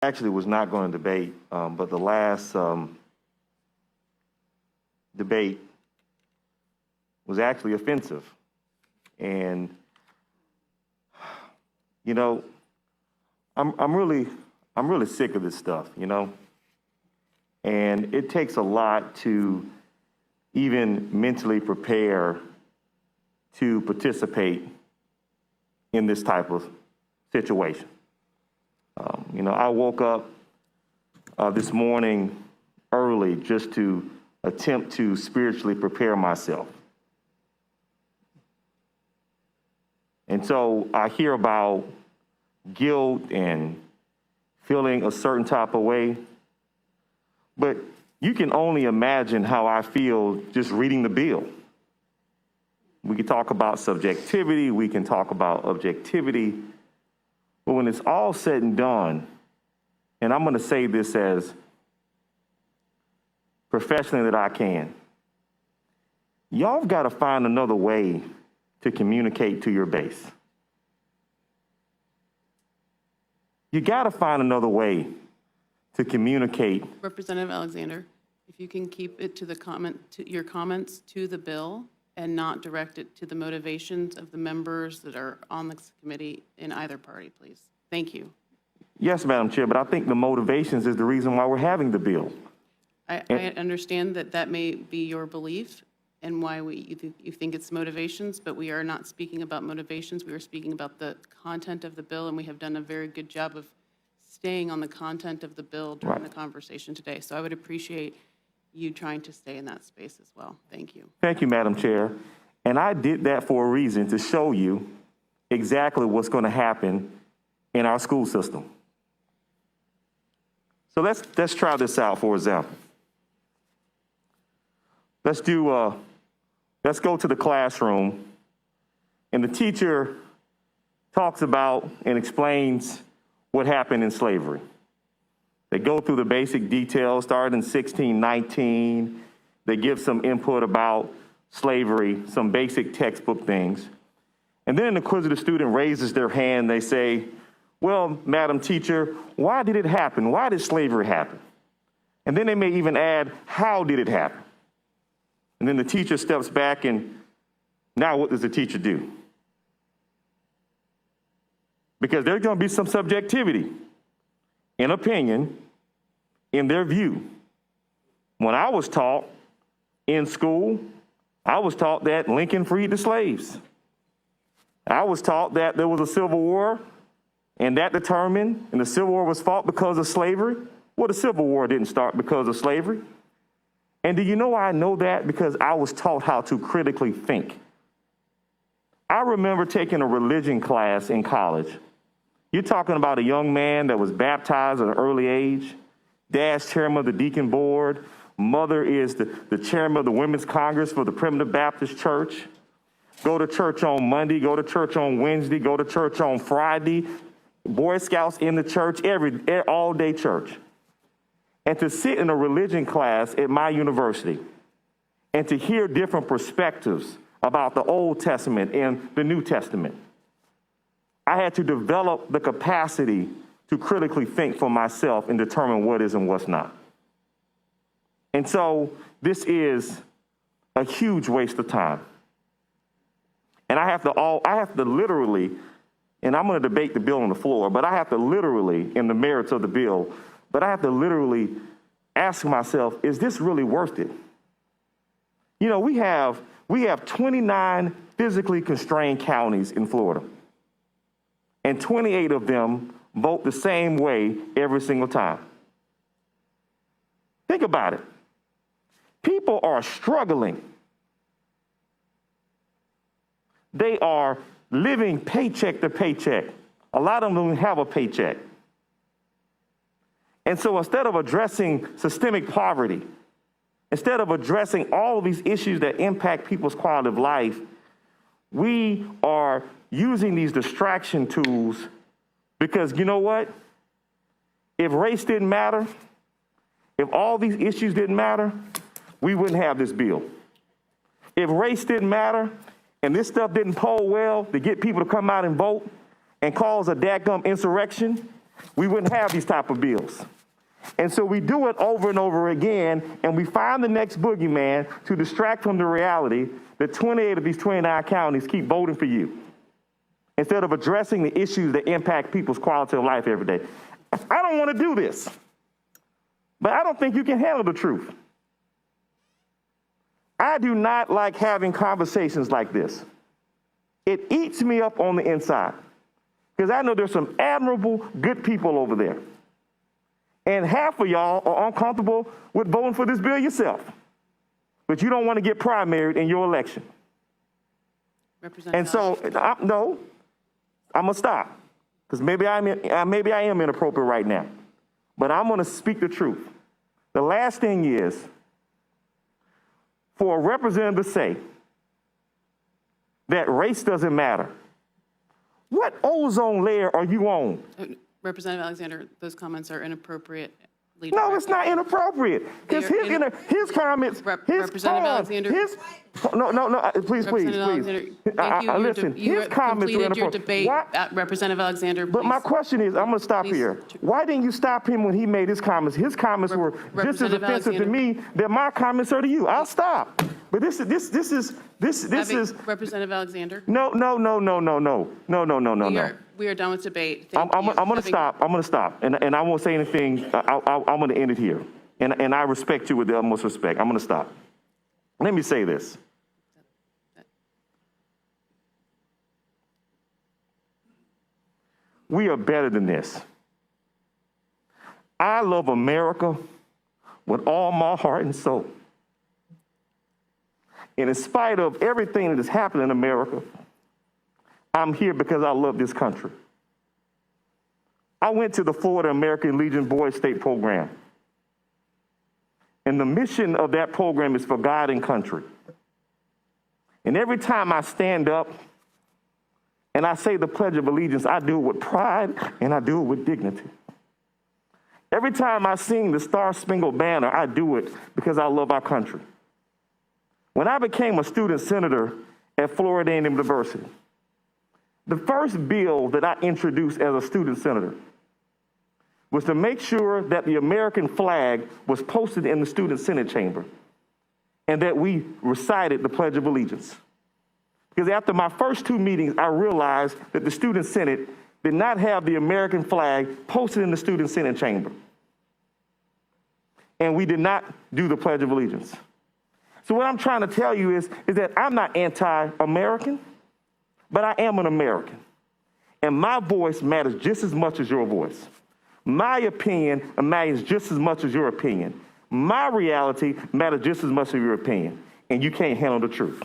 actually was not going to debate, but the last debate was actually offensive. And, you know, I'm really sick of this stuff, you know? And it takes a lot to even mentally prepare to participate in this type of situation. You know, I woke up this morning early just to attempt to spiritually prepare myself. And so I hear about guilt and feeling a certain type of way, but you can only imagine how I feel just reading the bill. We can talk about subjectivity, we can talk about objectivity, but when it's all said and done, and I'm going to say this as professionally that I can, y'all have got to find another way to communicate to your base. You got to find another way to communicate. Representative Alexander, if you can keep it to your comments to the bill and not direct it to the motivations of the members that are on this committee in either party, please. Thank you. Yes, Madam Chair, but I think the motivations is the reason why we're having the bill. I understand that that may be your belief and why you think it's motivations, but we are not speaking about motivations. We are speaking about the content of the bill, and we have done a very good job of staying on the content of the bill during the conversation today. So I would appreciate you trying to stay in that space as well. Thank you. Thank you, Madam Chair. And I did that for a reason, to show you exactly what's going to happen in our school system. So let's try this out, for example. Let's go to the classroom, and the teacher talks about and explains what happened in slavery. They go through the basic details, starting in 1619. They give some input about slavery, some basic textbook things. And then an inquisitive student raises their hand. They say, well, Madam Teacher, why did it happen? Why did slavery happen? And then they may even add, how did it happen? And then the teacher steps back, and now what does the teacher do? Because there's going to be some subjectivity in opinion, in their view. When I was taught in school, I was taught that Lincoln freed the slaves. I was taught that there was a Civil War, and that determined, and the Civil War was fought because of slavery. Well, the Civil War didn't start because of slavery. And do you know why I know that? Because I was taught how to critically think. I remember taking a religion class in college. You're talking about a young man that was baptized at an early age. Dad's chairman of the deacon board. Mother is the chairman of the Women's Congress for the Primitive Baptist Church. Go to church on Monday, go to church on Wednesday, go to church on Friday. Boy Scouts in the church, all day church. And to sit in a religion class at my university and to hear different perspectives about the Old Testament and the New Testament, I had to develop the capacity to critically think for myself and determine what is and what's not. And so this is a huge waste of time. And I have to literally, and I'm going to debate the bill on the floor, but I have to literally, in the merits of the bill, but I have to literally ask myself, is this really worth it? You know, we have 29 physically constrained counties in Florida, and 28 of them vote the same way every single time. Think about it. People are struggling. They are living paycheck to paycheck. A lot of them don't have a paycheck. And so instead of addressing systemic poverty, instead of addressing all of these issues that impact people's quality of life, we are using these distraction tools because, you know what? If race didn't matter, if all these issues didn't matter, we wouldn't have this bill. If race didn't matter and this stuff didn't poll well to get people to come out and vote and cause a dadgum insurrection, we wouldn't have these type of bills. And so we do it over and over again, and we find the next boogeyman to distract from the reality that 28 of these 29 counties keep voting for you instead of addressing the issues that impact people's quality of life every day. I don't want to do this, but I don't think you can handle the truth. I do not like having conversations like this. It eats me up on the inside because I know there's some admirable, good people over there. And half of y'all are uncomfortable with voting for this bill yourself. But you don't want to get primaried in your election. And so, I'm going to stop. Because maybe I am inappropriate right now. But I'm going to speak the truth. The last thing is, for a representative to say that race doesn't matter, what ozone layer are you on? Representative Alexander, those comments are inappropriate. No, it's not inappropriate. Because his comments, Representative Alexander. Please. Listen, his comments were inappropriate. Your debate, Representative Alexander, But my question is, I'm going to stop here. Why didn't you stop him when he made his comments? His comments were just as offensive to me that my comments are to you. I'll stop. But this is Representative Alexander. No. We are done with debate. I'm going to stop. I'm going to stop. And I won't say anything. I'm going to end it here. And I respect you with the utmost respect. I'm going to stop. Let me say this. We are better than this. I love America with all my heart and soul. And in spite of everything that has happened in America, I'm here because I love this country. I went to the Florida American Legion Boys State Program. And the mission of that program is for God and country. And every time I stand up and I say the Pledge of Allegiance, I do it with pride and I do it with dignity. Every time I sing the Star-Spangled Banner, I do it because I love our country. When I became a student senator at Florida A&M University, the first bill that I introduced as a student senator was to make sure that the American flag was posted in the student senate chamber and that we recited the Pledge of Allegiance. Because after my first two meetings, I realized that the student senate did not have the American flag posted in the student senate chamber. And we did not do the Pledge of Allegiance. So what I'm trying to tell you is that I'm not anti-American, but I am an American. And my voice matters just as much as your voice. My opinion matters just as much as your opinion. My reality matters just as much as your opinion. And you can't handle the truth.